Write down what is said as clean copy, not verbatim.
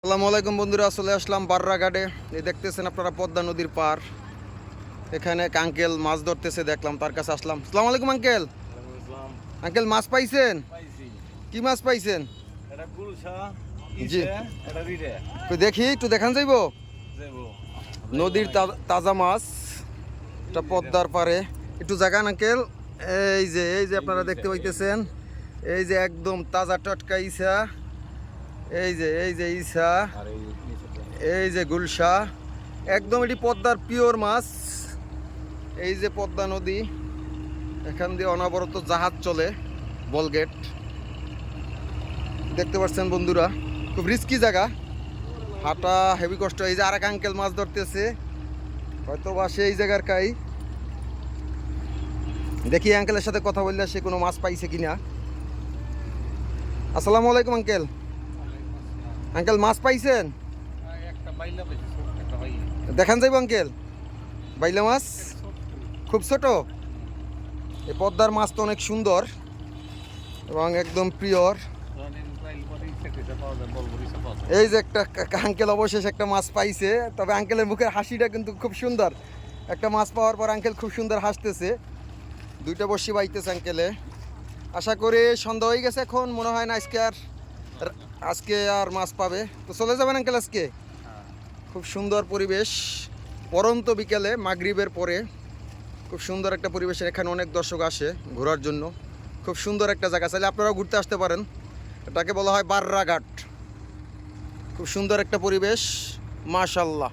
আসসালামু আলাইকুম বন্ধুরা, চলে আসলাম বাররাঘাটে। এই দেখতেছেন আপনারা পদ্মা নদীর পার। এখানে এক আঙ্কেল মাছ ধরতেছে, দেখলাম, তার কাছে আসলাম। আসসালামু আলাইকুম আঙ্কেল। আঙ্কেল মাছ পাইছেন? কি মাছ পাইছেন? জি, কই দেখি, একটু দেখান যাইবো। নদীর তাজা মাছ, এটা পদ্মার পারে। একটু জাগান আঙ্কেল। এই যে আপনারা দেখতে পাইতেছেন, এই যে একদম তাজা টটকা ইসা, এই যে ইসা, এই যে গুলশা, একদম এটি পদ্মার পিওর মাছ। এই যে পদ্মা নদী, এখান দিয়ে অনবরত জাহাজ চলে, বলগেট। দেখতে পাচ্ছেন বন্ধুরা, খুব রিস্কি জায়গা, হাঁটা হেভি কষ্ট। এই যে আর এক আঙ্কেল মাছ ধরতেছে, হয়তো বা সে এই জায়গার কাই। দেখি আঙ্কেলের সাথে কথা বললে সে কোনো মাছ পাইছে কিনা। আসসালামু আলাইকুম আঙ্কেল। আঙ্কেল মাছ পাইছেন? দেখান যাইব আঙ্কেল, বাইলা মাছ খুব ছোট। এই পদ্মার মাছ তো অনেক সুন্দর এবং একদম পিওর। এই যে একটা আঙ্কেল অবশেষ একটা মাছ পাইছে, তবে আঙ্কেলের মুখের হাসিটা কিন্তু খুব সুন্দর। একটা মাছ পাওয়ার পর আঙ্কেল খুব সুন্দর হাসতেছে। দুইটা বড়শি বাইতেছে আঙ্কেলে। আশা করি সন্ধ্যা হয়ে গেছে, এখন মনে হয় না আজকে আর মাছ পাবে। তো চলে যাবেন আঙ্কেল আজকে? খুব সুন্দর পরিবেশ, পরন্ত বিকেলে মাগরিবের পরে খুব সুন্দর একটা পরিবেশের। এখানে অনেক দর্শক আসে ঘোরার জন্য। খুব সুন্দর একটা জায়গা, চাইলে আপনারাও ঘুরতে আসতে পারেন। এটাকে বলা হয় বাররাঘাট। খুব সুন্দর একটা পরিবেশ, মাশাআল্লাহ।